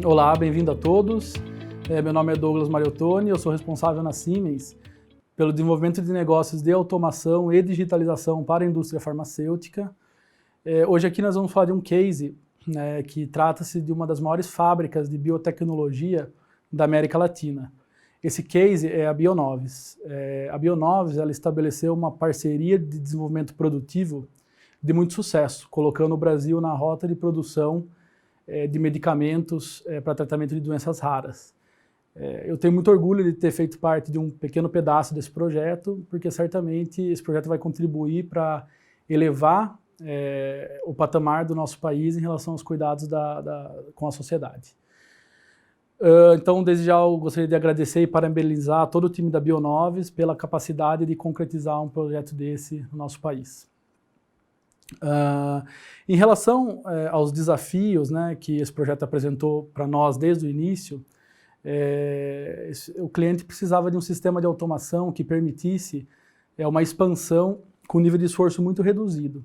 Olá, bem-vindo a todos. Meu nome é Douglas Mariottoni, eu sou responsável na Siemens pelo desenvolvimento de negócios de automação e digitalização para a indústria farmacêutica. Hoje aqui nós vamos falar de um case, né, que trata-se de uma das maiores fábricas de biotecnologia da América Latina. Esse case é a Bionovis. A Bionovis ela estabeleceu uma parceria de desenvolvimento produtivo de muito sucesso, colocando o Brasil na rota de produção de medicamentos para tratamento de doenças raras. Eu tenho muito orgulho de ter feito parte de um pequeno pedaço desse projeto, porque certamente esse projeto vai contribuir para elevar o patamar do nosso país em relação aos cuidados com a sociedade. Então, desde já, eu gostaria de agradecer e parabenizar todo o time da Bionovis pela capacidade de concretizar um projeto desse no nosso país. Em relação aos desafios, né, que esse projeto apresentou para nós desde o início, o cliente precisava de um sistema de automação que permitisse uma expansão com nível de esforço muito reduzido.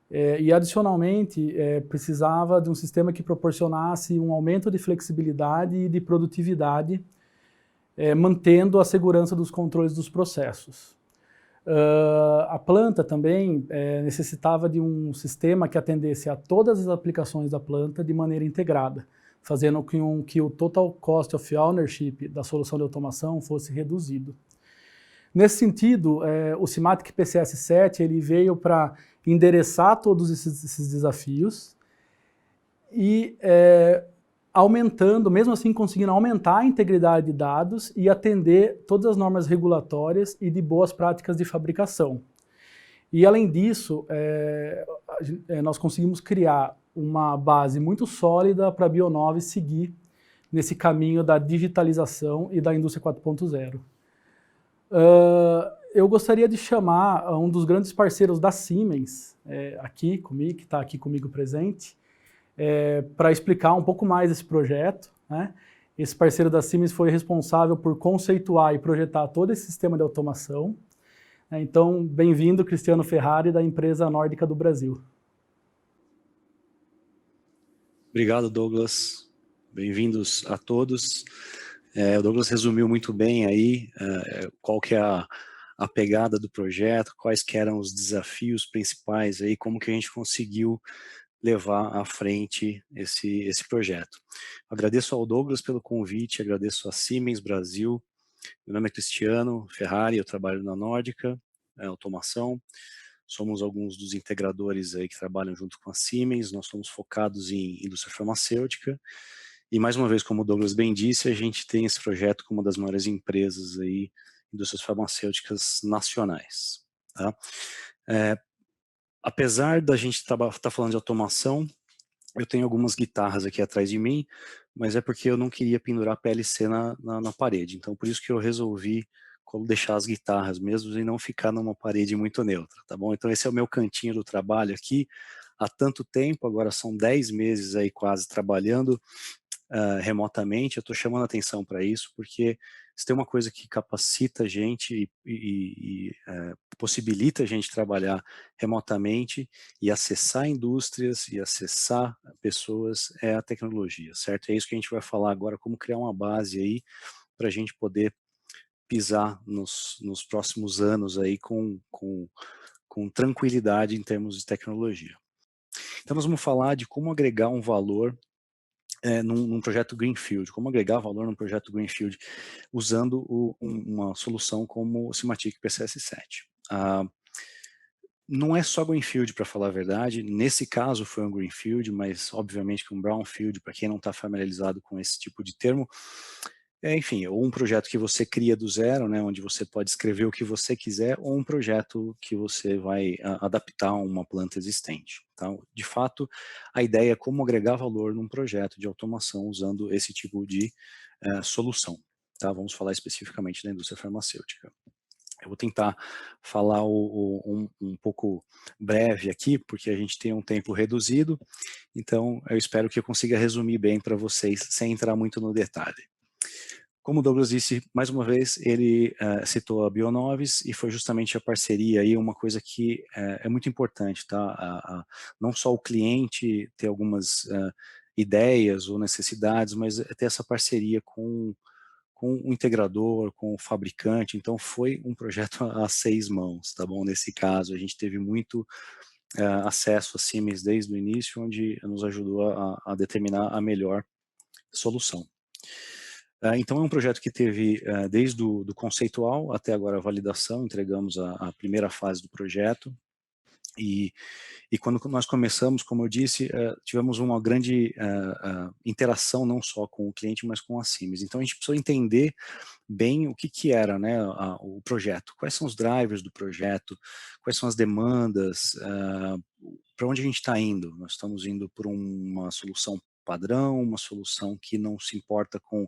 E, adicionalmente, precisava de um sistema que proporcionasse um aumento de flexibilidade e de produtividade, mantendo a segurança dos controles dos processos. A planta também necessitava de um sistema que atendesse a todas as aplicações da planta de maneira integrada, fazendo com que o total cost of ownership da solução de automação fosse reduzido. Nesse sentido, o Simatic PCS7 ele veio para endereçar todos esses desafios e aumentando, mesmo assim conseguindo aumentar a integridade de dados e atender todas as normas regulatórias e de boas práticas de fabricação. E além disso, nós conseguimos criar uma base muito sólida para a Bionovis seguir nesse caminho da digitalização e da indústria 4.0. Eu gostaria de chamar um dos grandes parceiros da Siemens, aqui comigo, que está aqui comigo presente, para explicar um pouco mais esse projeto, né? Esse parceiro da Siemens foi responsável por conceituar e projetar todo esse sistema de automação. Então, bem-vindo, Cristiano Ferrari, da empresa Nórdica do Brasil. Obrigado, Douglas. Bem-vindos a todos. O Douglas resumiu muito bem aí qual que é a pegada do projeto, quais que eram os desafios principais aí, como que a gente conseguiu levar à frente esse projeto. Agradeço ao Douglas pelo convite, agradeço a Siemens Brasil. Meu nome é Cristiano Ferrari, eu trabalho na Nórdica, automação. Somos alguns dos integradores aí que trabalham junto com a Siemens, nós somos focados em indústria farmacêutica. E mais uma vez, como o Douglas bem disse, a gente tem esse projeto como uma das maiores empresas aí, indústrias farmacêuticas nacionais. Tá? Apesar da gente estar falando de automação, eu tenho algumas guitarras aqui atrás de mim, mas é porque eu não queria pendurar PLC na parede. Então, por isso que eu resolvi deixar as guitarras mesmo e não ficar numa parede muito neutra, tá bom? Então, esse é o meu cantinho do trabalho aqui. Há tanto tempo, agora são 10 meses aí quase trabalhando remotamente. Eu estou chamando atenção para isso, porque se tem uma coisa que capacita a gente e possibilita a gente trabalhar remotamente e acessar indústrias e acessar pessoas, é a tecnologia, certo? É isso que a gente vai falar agora, como criar uma base aí para a gente poder pisar nos próximos anos aí com tranquilidade em termos de tecnologia. Então nós vamos falar de como agregar um valor num projeto Greenfield, como agregar valor num projeto Greenfield usando uma solução como o Simatic PCS7. Não é só Greenfield, para falar a verdade, nesse caso foi um Greenfield, mas obviamente que um Brownfield, para quem não está familiarizado com esse tipo de termo, enfim, ou um projeto que você cria do zero, né, onde você pode escrever o que você quiser, ou um projeto que você vai adaptar a uma planta existente. Tá? De fato, a ideia é como agregar valor num projeto de automação usando esse tipo de solução. Tá? Vamos falar especificamente da indústria farmacêutica. Eu vou tentar falar um pouco breve aqui, porque a gente tem um tempo reduzido, então eu espero que eu consiga resumir bem para vocês, sem entrar muito no detalhe. Como o Douglas disse, mais uma vez, ele citou a Bionovis e foi justamente a parceria aí uma coisa que é muito importante, tá? Não só o cliente ter algumas ideias ou necessidades, mas é ter essa parceria com o integrador, com o fabricante. Então foi um projeto a 6 mãos, tá bom? Nesse caso, a gente teve muito acesso a Siemens desde o início, onde nos ajudou a determinar a melhor solução. Então é um projeto que teve desde o do conceitual até agora a validação, entregamos a primeira fase do projeto, e quando nós começamos, como eu disse, tivemos uma grande interação não só com o cliente, mas com a Siemens. Então a gente precisou entender bem o que era, né, o projeto, quais são os drivers do projeto, quais são as demandas, para onde a gente está indo. Nós estamos indo por uma solução padrão, uma solução que não se importa com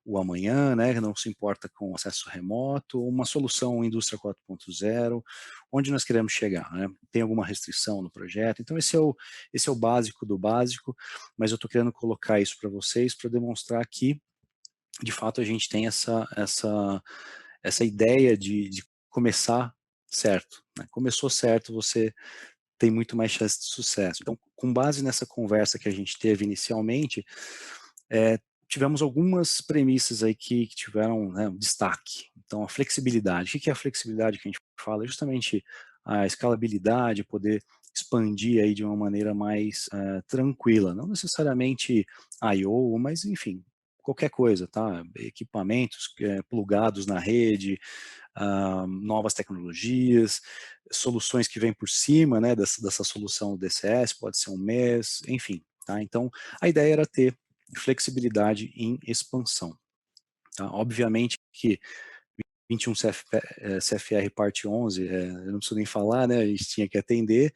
o amanhã, né, que não se importa com acesso remoto, uma solução indústria 4.0, onde nós queremos chegar, né? Tem alguma restrição no projeto? Então esse é o básico do básico, mas eu estou querendo colocar isso para vocês para demonstrar que de fato a gente tem essa ideia de começar certo, né? Começou certo, você tem muito mais chance de sucesso. Então, com base nessa conversa que a gente teve inicialmente, tivemos algumas premissas aí que tiveram, né, um destaque. Então, a flexibilidade. O que é a flexibilidade que a gente fala? É justamente a escalabilidade, poder expandir aí de uma maneira mais tranquila, não necessariamente I/O, mas enfim, qualquer coisa, tá? Equipamentos plugados na rede, novas tecnologias, soluções que vêm por cima, né, dessa solução DCS, pode ser um MES, enfim, tá? Então, a ideia era ter flexibilidade em expansão, tá? Obviamente que 21 CFR parte 11, eu não preciso nem falar, né, a gente tinha que atender,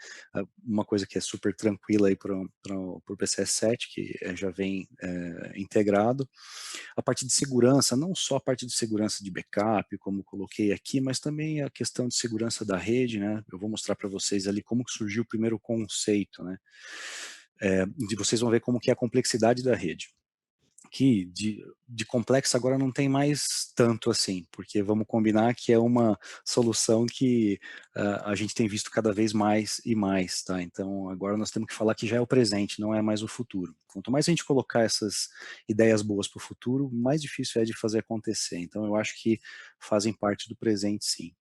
uma coisa que é super tranquila aí para o PCS7, que já vem integrado. A parte de segurança, não só a parte de segurança de backup, como coloquei aqui, mas também a questão de segurança da rede, né, eu vou mostrar para vocês ali como que surgiu o primeiro conceito, né, e vocês vão ver como que é a complexidade da rede, que de complexa agora não tem mais tanto assim, porque vamos combinar que é uma solução que a gente tem visto cada vez mais e mais, tá? Então agora nós temos que falar que já é o presente, não é mais o futuro. Quanto mais a gente colocar essas ideias boas para o futuro, mais difícil é de fazer acontecer. Então eu acho que fazem parte do presente, sim.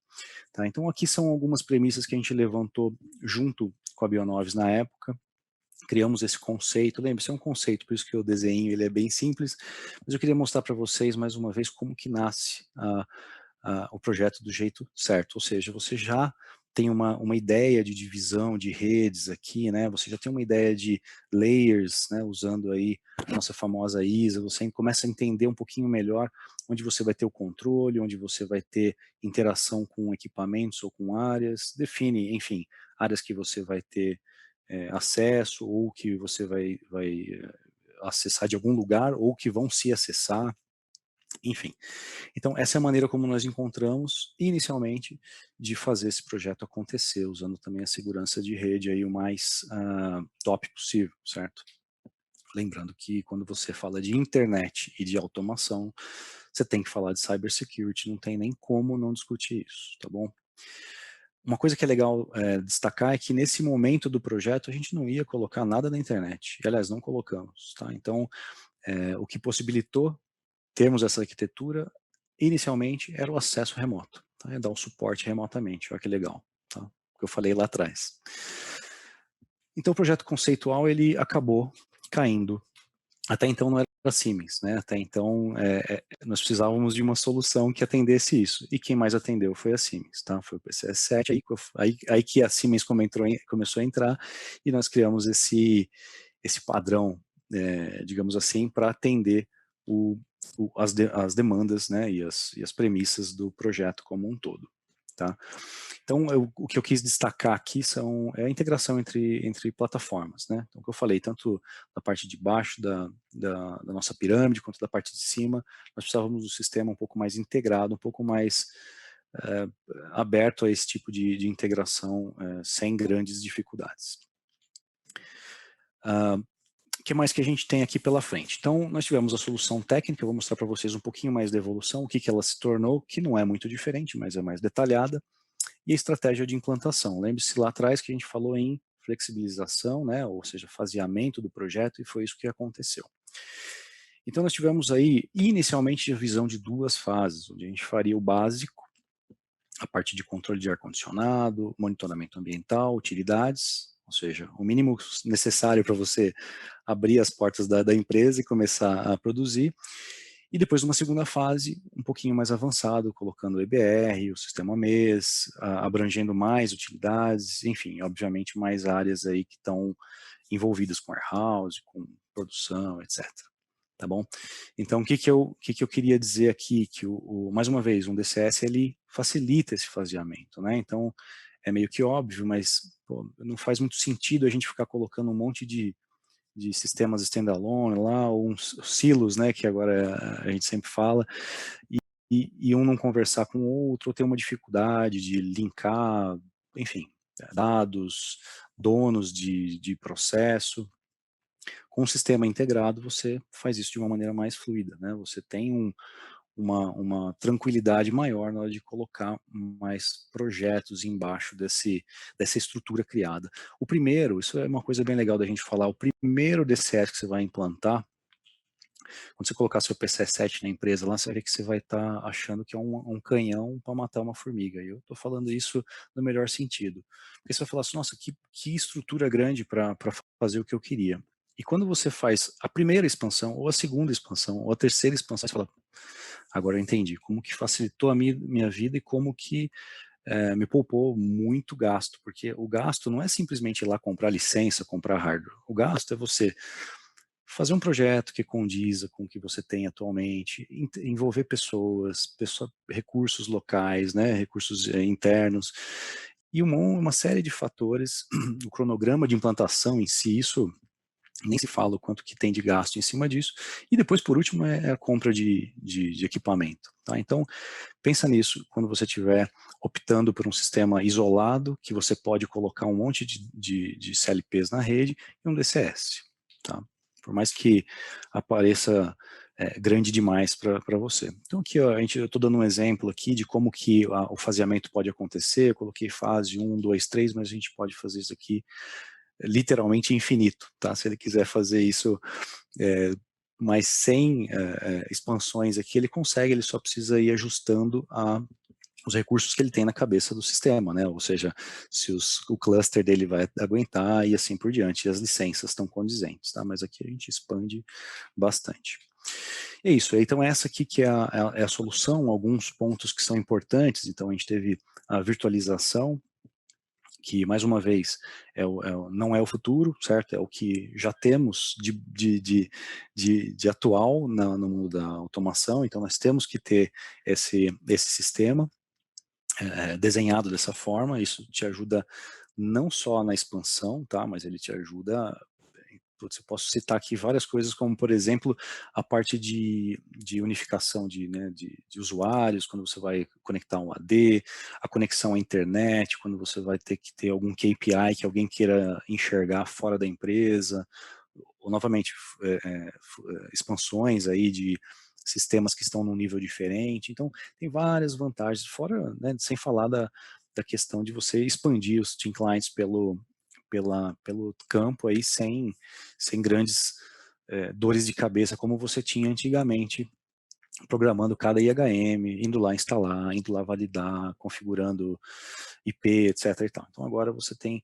Tá? Então aqui são algumas premissas que a gente levantou junto com a Bionovis na época. Criamos esse conceito, lembre-se, é um conceito, por isso que o desenho ele é bem simples, mas eu queria mostrar para vocês mais uma vez como que nasce o projeto do jeito certo, ou seja, você já tem uma ideia de divisão de redes aqui, né? Você já tem uma ideia de layers, né? Usando aí a nossa famosa ISA, você começa a entender um pouquinho melhor onde você vai ter o controle, onde você vai ter interação com equipamentos ou com áreas, define, enfim, áreas que você vai ter acesso ou que você vai acessar de algum lugar ou que vão se acessar, enfim. Então, essa é a maneira como nós encontramos, inicialmente, de fazer esse projeto acontecer, usando também a segurança de rede aí o mais top possível, certo? Lembrando que quando você fala de internet e de automação, você tem que falar de cybersecurity, não tem nem como não discutir isso, tá bom? Uma coisa que é legal destacar é que nesse momento do projeto a gente não ia colocar nada na internet, e, aliás, não colocamos, tá? Então, o que possibilitou termos essa arquitetura, inicialmente, era o acesso remoto, tá? É dar o suporte remotamente, olha que legal, tá? O que eu falei lá atrás. Então, o projeto conceitual, ele acabou caindo. Até então não era Siemens, né? Até então nós precisávamos de uma solução que atendesse isso. E quem mais atendeu foi a Siemens, tá? Foi o PCS7, aí que a Siemens começou a entrar e nós criamos esse padrão, digamos assim, para atender as demandas, né, e as premissas do projeto como um todo, tá? Então, o que eu quis destacar aqui é a integração entre plataformas, né? Então, o que eu falei, tanto da parte de baixo da nossa pirâmide, quanto da parte de cima, nós precisávamos do sistema um pouco mais integrado, um pouco mais aberto a esse tipo de integração sem grandes dificuldades. O que mais que a gente tem aqui pela frente? Então, nós tivemos a solução técnica, eu vou mostrar para vocês um pouquinho mais da evolução, o que ela se tornou, que não é muito diferente, mas é mais detalhada, e a estratégia de implantação. Lembre-se lá atrás que a gente falou em flexibilização, né, ou seja, faseamento do projeto, e foi isso que aconteceu. Então nós tivemos aí, inicialmente, a visão de 2 fases, onde a gente faria o básico, a parte de controle de ar-condicionado, monitoramento ambiental, utilidades, ou seja, o mínimo necessário para você abrir as portas da empresa e começar a produzir. E depois, numa segunda fase, um pouquinho mais avançado, colocando o EBR, o sistema MES, abrangendo mais utilidades, enfim, obviamente mais áreas aí que estão envolvidas com warehouse, com produção, etc. Tá bom? Então, o que eu queria dizer aqui, que mais uma vez, um DCS, ele facilita esse faseamento, né? Então, é meio que óbvio, mas pô, não faz muito sentido a gente ficar colocando um monte de sistemas standalone lá, ou uns silos, né, que agora a gente sempre fala, e um não conversar com o outro, ou ter uma dificuldade de linkar, enfim, dados, donos de processo. Com o sistema integrado, você faz isso de uma maneira mais fluida, né? Você tem uma tranquilidade maior na hora de colocar mais projetos embaixo dessa estrutura criada. O primeiro, isso é uma coisa bem legal da gente falar, o primeiro DCS que você vai implantar, quando você colocar seu PC7 na empresa lá, você vai ver que você vai estar achando que é um canhão para matar uma formiga. E eu estou falando isso no melhor sentido. Porque você vai falar assim, nossa, que estrutura grande para fazer o que eu queria. E quando você faz a primeira expansão, ou a segunda expansão, ou a terceira expansão, você fala, agora eu entendi como que facilitou a minha vida e como que me poupou muito gasto, porque o gasto não é simplesmente ir lá comprar licença, comprar hardware. O gasto é você fazer um projeto que condiza com o que você tem atualmente, envolver recursos locais, né, recursos internos, e uma série de fatores, o cronograma de implantação em si, isso nem se fala o quanto que tem de gasto em cima disso, e depois, por último, é a compra de equipamento. Tá? Então, pensa nisso quando você estiver optando por um sistema isolado, que você pode colocar um monte de CLPs na rede e um DCS. Tá? Por mais que apareça grande demais para você. Então aqui ó, eu estou dando um exemplo aqui de como que o faseamento pode acontecer, eu coloquei fase 1, 2, 3, mas a gente pode fazer isso aqui literalmente infinito, tá? Se ele quiser fazer isso mas sem expansões aqui, ele consegue, ele só precisa ir ajustando os recursos que ele tem na cabeça do sistema, né? Ou seja, se o cluster dele vai aguentar e assim por diante, e as licenças estão condizentes, tá? Mas aqui a gente expande bastante. É isso, então essa aqui que é a solução, alguns pontos que são importantes, então a gente teve a virtualização, que, mais uma vez, não é o futuro, certo? É o que já temos de atual no mundo da automação, então nós temos que ter esse sistema desenhado dessa forma, isso te ajuda não só na expansão, tá? Mas ele te ajuda. Putz, eu posso citar aqui várias coisas, como, por exemplo, a parte de unificação né, de usuários, quando você vai conectar um AD, a conexão à internet, quando você vai ter que ter algum KPI que alguém queira enxergar fora da empresa, ou, novamente, expansões aí de sistemas que estão num nível diferente. Então, tem várias vantagens, fora, né, sem falar da questão de você expandir os Team Clients pelo campo aí sem grandes dores de cabeça como você tinha antigamente, programando cada IHM, indo lá instalar, indo lá validar, configurando IP, etc. E tal. Então agora você tem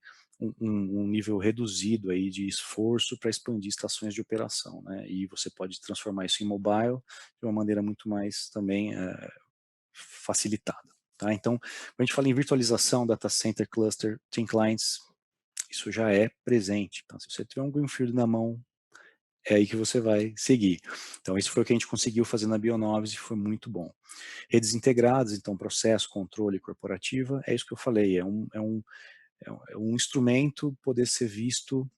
um nível reduzido aí de esforço para expandir estações de operação, né? E você pode transformar isso em mobile de uma maneira muito mais também facilitada. Tá? Então, quando a gente fala em virtualização, data center, cluster, team clients, isso já é presente. Então, se você tiver um Greenfield na mão, é aí que você vai seguir. Então, isso foi o que a gente conseguiu fazer na Bionovis e foi muito bom. Redes integradas, então, processo, controle corporativa, é isso que eu falei, é um instrumento poder ser visto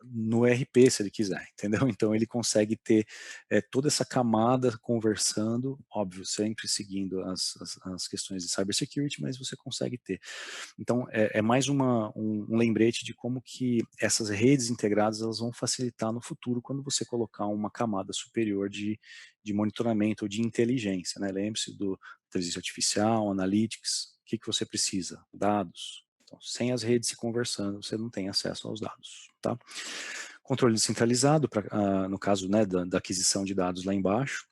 no RP, se ele quiser, entendeu? Então ele consegue ter toda essa camada conversando, óbvio, sempre seguindo as questões de cybersecurity, mas você consegue ter. Então é mais um lembrete de como que essas redes integradas elas vão facilitar no futuro quando você colocar uma camada superior de monitoramento ou de inteligência, né? Lembre-se do inteligência artificial, analytics, o que você precisa? Dados, Então, sem as redes se conversando, você não tem acesso aos dados, tá? Controle descentralizado, no caso, né, da aquisição de dados lá embaixo.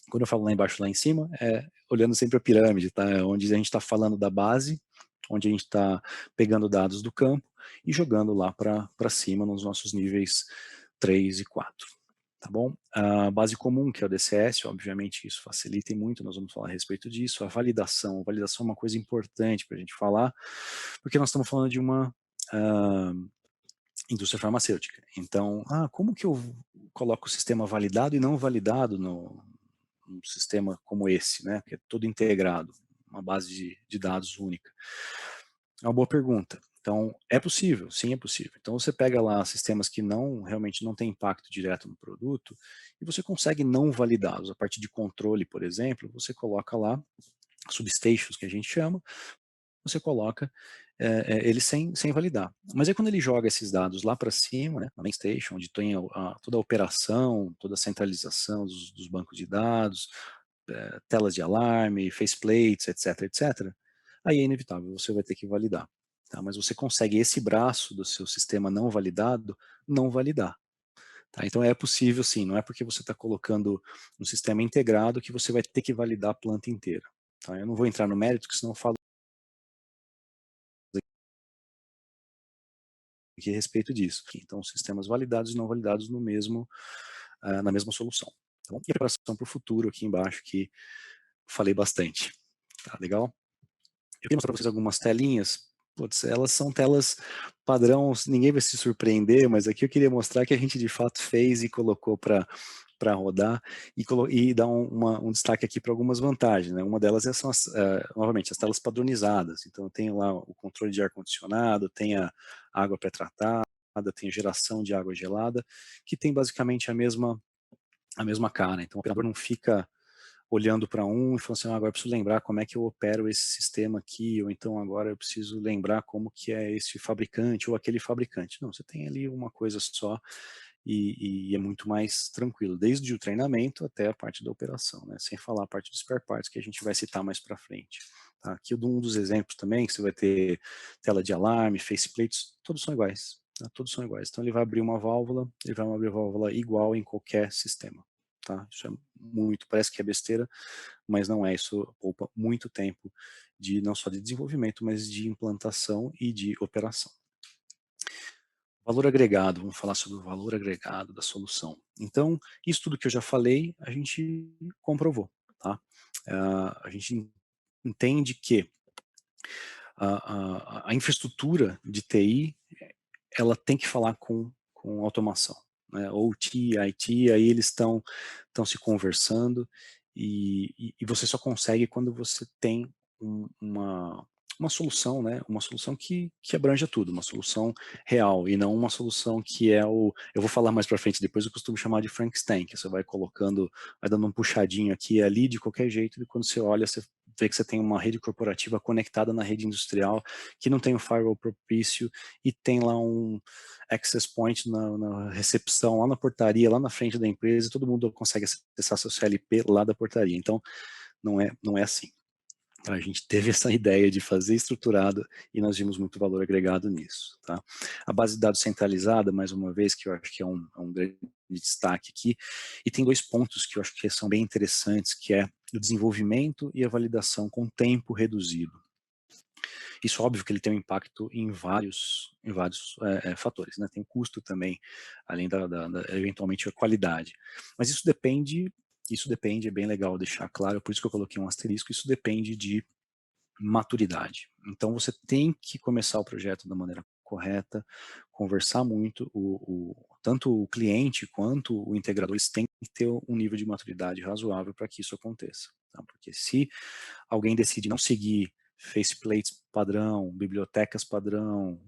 Quando eu falo lá embaixo, lá em cima, olhando sempre a pirâmide, tá? Onde a gente está falando da base, onde a gente está pegando dados do campo e jogando lá para cima nos nossos níveis 3 e 4. Tá bom? A base comum, que é o DCS, obviamente isso facilita muito, nós vamos falar a respeito disso. A validação é uma coisa importante para a gente falar, porque nós estamos falando de uma indústria farmacêutica. Então, como que eu coloco o sistema validado e não validado num sistema como esse, né? Que é todo integrado, uma base de dados única. É uma boa pergunta. Então, é possível, sim, é possível. Então, você pega lá sistemas que realmente não têm impacto direto no produto e você consegue não validá-los. A partir de controle, por exemplo, você coloca lá substations, que a gente chama, você coloca ele sem validar. Mas aí quando ele joga esses dados lá para cima, né, na main station, onde tem toda a operação, toda a centralização dos bancos de dados, telas de alarme, faceplates, etc, etc, aí é inevitável, você vai ter que validar. Tá? Mas você consegue esse braço do seu sistema não validado, não validar. Tá? Então é possível sim, não é porque você está colocando um sistema integrado que você vai ter que validar a planta inteira. Tá? Eu não vou entrar no mérito, porque senão eu falo aqui a respeito disso. Então, sistemas validados e não validados na mesma solução. Tá bom? E a preparação para o futuro aqui embaixo, que falei bastante. Tá legal? Eu queria mostrar para vocês algumas telinhas. Putz, elas são telas padrão, ninguém vai se surpreender, mas aqui eu queria mostrar que a gente de fato fez e colocou para rodar e dar um destaque aqui para algumas vantagens. Né? Uma delas são, novamente, as telas padronizadas. Então, eu tenho lá o controle de ar-condicionado, tem a água pré-tratada, tem a geração de água gelada, que tem basicamente a mesma cara. Então, o operador não fica olhando para e falando assim, agora eu preciso lembrar como é que eu opero esse sistema aqui, ou então agora eu preciso lembrar como que é esse fabricante ou aquele fabricante. Não, você tem ali uma coisa só e é muito mais tranquilo, desde o treinamento até a parte da operação, né? Sem falar a parte dos spare parts que a gente vai citar mais para frente. Tá? Aqui eu dou um dos exemplos também, que você vai ter tela de alarme, faceplates, todos são iguais. Tá? Todos são iguais. Então ele vai abrir uma válvula, ele vai abrir uma válvula igual em qualquer sistema. Tá? Isso é parece que é besteira, mas não é. Isso poupa muito tempo não só de desenvolvimento, mas de implantação e de operação. Valor agregado, vamos falar sobre o valor agregado da solução. Então, isso tudo que eu já falei, a gente comprovou. Tá? A gente entende que a infraestrutura de TI, ela tem que falar com automação. Né? OT, IT, aí eles estão se conversando e você só consegue quando você tem uma solução, né? Uma solução que abranja tudo, uma solução real e não uma solução que eu vou falar mais para frente depois, eu costumo chamar de Frankenstein, que você vai colocando, vai dando um puxadinho aqui e ali de qualquer jeito e quando você olha, você vê que você tem uma rede corporativa conectada na rede industrial que não tem um firewall propício e tem lá um access point na recepção, lá na portaria, lá na frente da empresa, e todo mundo consegue acessar seu CLP lá da portaria. Então, não é assim. A gente teve essa ideia de fazer estruturado e nós vimos muito valor agregado nisso. Tá? A base de dados centralizada, mais uma vez, que eu acho que é um grande destaque aqui, e tem dois pontos que eu acho que são bem interessantes, que é o desenvolvimento e a validação com tempo reduzido. Isso, óbvio que ele tem um impacto em vários fatores, né? Tem o custo também, além eventualmente a qualidade. Mas isso depende, é bem legal deixar claro, por isso que eu coloquei um asterisco, isso depende de maturidade. Então você tem que começar o projeto da maneira correta, conversar muito, tanto o cliente quanto o integrador, eles têm que ter um nível de maturidade razoável para que isso aconteça. Tá? Porque se alguém decide não seguir faceplates padrão, bibliotecas padrão,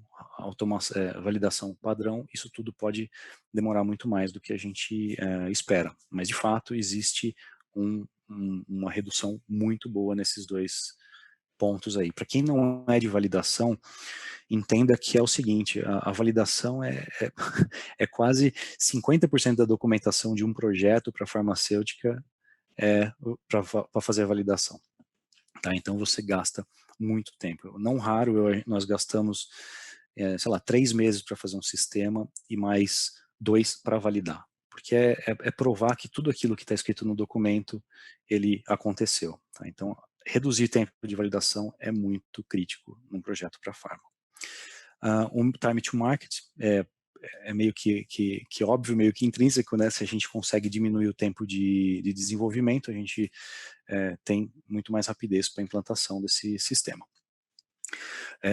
validação padrão, isso tudo pode demorar muito mais do que a gente espera. Mas, de fato, existe uma redução muito boa nesses dois pontos aí. Para quem não é de validação, entenda que é o seguinte, a validação é quase 50% da documentação de um projeto para farmacêutica para fazer a validação. Tá? Então você gasta muito tempo. Não raro nós gastamos, sei lá, 3 meses para fazer um sistema e mais 2 para validar, porque é provar que tudo aquilo que está escrito no documento, ele aconteceu. Tá? Então, reduzir tempo de validação é muito crítico num projeto para farma. Um time to market é meio que óbvio, meio que intrínseco, né? Se a gente consegue diminuir o tempo de desenvolvimento, a gente tem muito mais rapidez para a implantação desse sistema.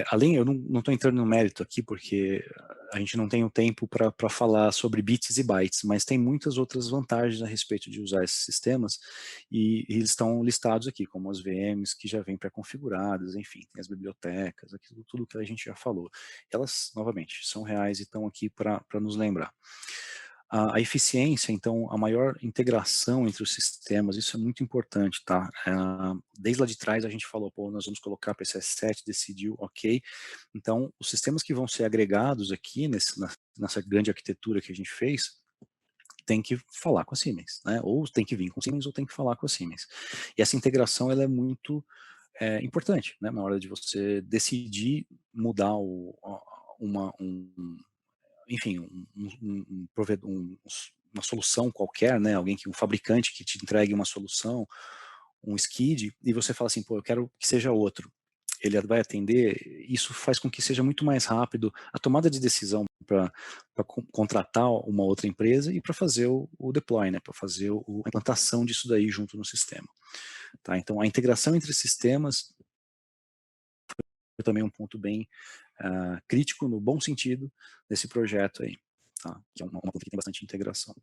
Além, eu não estou entrando no mérito aqui, porque a gente não tem o tempo para falar sobre bits e bytes, mas tem muitas outras vantagens a respeito de usar esses sistemas, e eles estão listados aqui, como as VMs que já vêm pré-configuradas, enfim, tem as bibliotecas, aquilo, tudo que a gente já falou. Elas, novamente, são reais e estão aqui para nos lembrar. A eficiência, então, a maior integração entre os sistemas, isso é muito importante, tá? Desde lá de trás a gente falou, pô, nós vamos colocar PCS7, decidiu, ok. Então, os sistemas que vão ser agregados aqui nessa grande arquitetura que a gente fez, tem que falar com a Siemens, né? Ou tem que vir com a Siemens ou tem que falar com a Siemens. E essa integração, ela é muito importante, né? Na hora de você decidir mudar enfim, uma solução qualquer, né? Um fabricante que te entregue uma solução, um skid, e você fala assim, pô, eu quero que seja outro. Ele vai atender, isso faz com que seja muito mais rápido a tomada de decisão para contratar uma outra empresa e para fazer o deploy, né? Para fazer a implantação disso daí junto no sistema. Tá? Então, a integração entre sistemas é também um ponto bem crítico, no bom sentido, desse projeto aí, tá? Que é uma conta que tem bastante integração.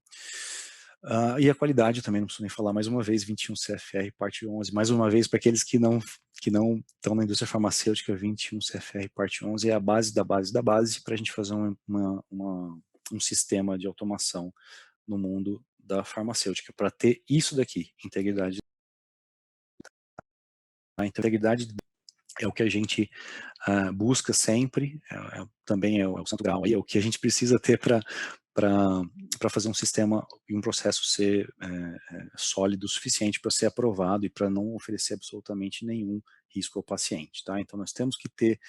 E a qualidade também, não preciso nem falar, mais uma vez, 21 CFR, parte 11, mais uma vez, para aqueles que não estão na indústria farmacêutica, 21 CFR, parte 11, é a base da base da base para a gente fazer um sistema de automação no mundo da farmacêutica, para ter isso daqui, integridade. A integridade é o que a gente busca sempre, também é o santo grau, é o que a gente precisa ter para fazer um sistema e um processo ser sólido o suficiente para ser aprovado e para não oferecer absolutamente nenhum risco ao paciente, tá? Então nós temos que ter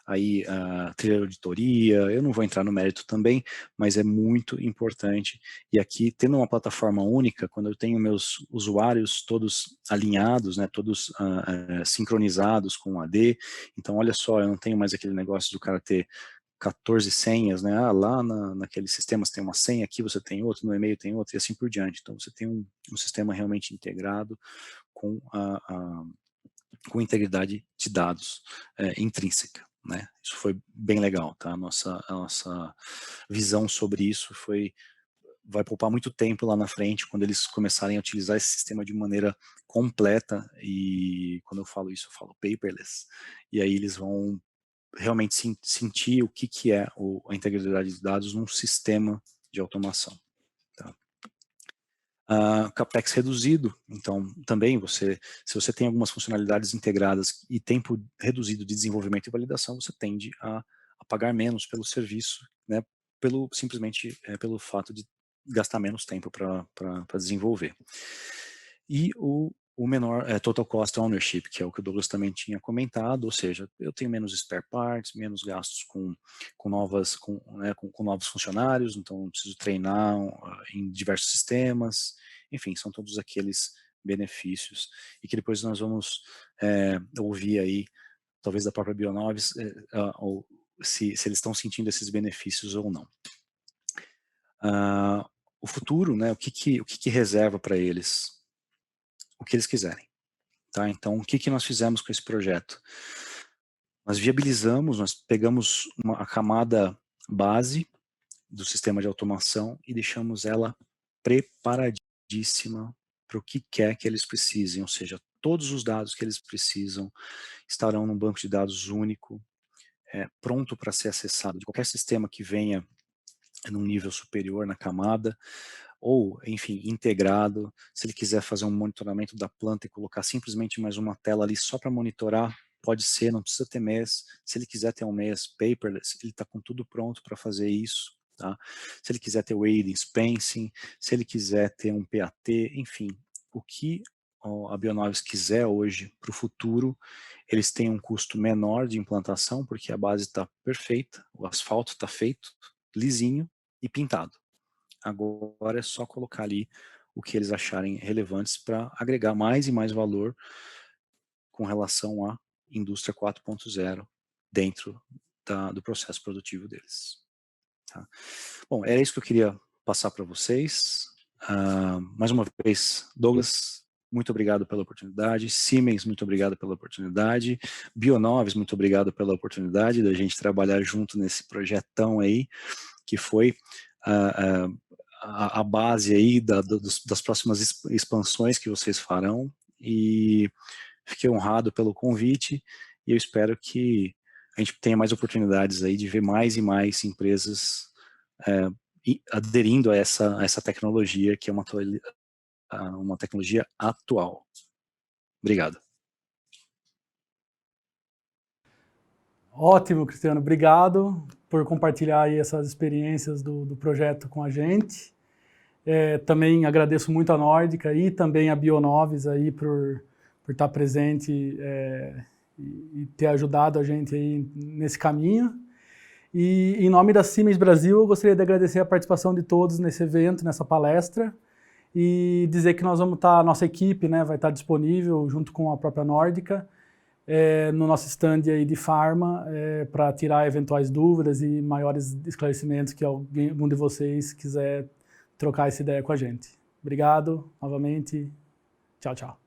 aí a trilha de auditoria, eu não vou entrar no mérito também, mas é muito importante. E aqui, tendo uma plataforma única, quando eu tenho meus usuários todos alinhados, né, todos sincronizados com o AD, então olha só, eu não tenho mais aquele negócio do cara ter 14 senhas, né? Lá naquele sistema você tem uma senha, aqui você tem outro, no e-mail tem outro, e assim por diante. Então você tem um sistema realmente integrado com com integridade de dados intrínseca, né? Isso foi bem legal, tá? A nossa visão sobre isso vai poupar muito tempo lá na frente quando eles começarem a utilizar esse sistema de maneira completa, e quando eu falo isso, eu falo paperless, e aí eles vão realmente sentir o que é a integridade de dados num sistema de automação. Tá? Capex reduzido, então também se você tem algumas funcionalidades integradas e tempo reduzido de desenvolvimento e validação, você tende a pagar menos pelo serviço, né, simplesmente pelo fato de gastar menos tempo para desenvolver. E o menor total cost ownership, que é o que o Douglas também tinha comentado, ou seja, eu tenho menos spare parts, menos gastos com novos funcionários, então não preciso treinar em diversos sistemas, enfim, são todos aqueles benefícios, e que depois nós vamos ouvir aí, talvez da própria Bionovis, se eles estão sentindo esses benefícios ou não. O futuro, né, o que reserva para eles? O que eles quiserem. Tá? Então, o que nós fizemos com esse projeto? Nós viabilizamos, nós pegamos a camada base do sistema de automação e deixamos ela preparadíssima para o que quer que eles precisem, ou seja, todos os dados que eles precisam estarão num banco de dados único, pronto para ser acessado de qualquer sistema que venha num nível superior na camada, ou, enfim, integrado. Se ele quiser fazer um monitoramento da planta e colocar simplesmente mais uma tela ali só para monitorar, pode ser, não precisa ter MES. Se ele quiser ter um MES paperless, ele está com tudo pronto para fazer isso. Tá? Se ele quiser ter o aid dispensing, se ele quiser ter um PAT, enfim, o que a Bionovis quiser hoje para o futuro, eles têm um custo menor de implantação, porque a base está perfeita, o asfalto está feito, lisinho e pintado. Agora é só colocar ali o que eles acharem relevantes para agregar mais e mais valor com relação à indústria 4.0 dentro do processo produtivo deles. Tá? Bom, era isso que eu queria passar para vocês. Mais uma vez, Douglas, muito obrigado pela oportunidade. Siemens, muito obrigado pela oportunidade. Bionovis, muito obrigado pela oportunidade da gente trabalhar junto nesse projetão aí, que foi a base aí das próximas expansões que vocês farão. E fiquei honrado pelo convite e eu espero que a gente tenha mais oportunidades aí de ver mais e mais empresas aderindo a essa tecnologia, que é uma tecnologia atual. Obrigado. Ótimo, Cristiano. Obrigado por compartilhar aí essas experiências do projeto com a gente. Também agradeço muito a Nórdica e também a Bionovis aí por estar presente e ter ajudado a gente aí nesse caminho. E em nome da Siemens Brasil, eu gostaria de agradecer a participação de todos nesse evento, nessa palestra, e dizer que nós vamos estar, a nossa equipe, né, vai estar disponível junto com a própria Nórdica, no nosso stand aí de Pharma, para tirar eventuais dúvidas e maiores esclarecimentos que algum de vocês quiser trocar essa ideia com a gente. Obrigado, novamente. Tchau, tchau.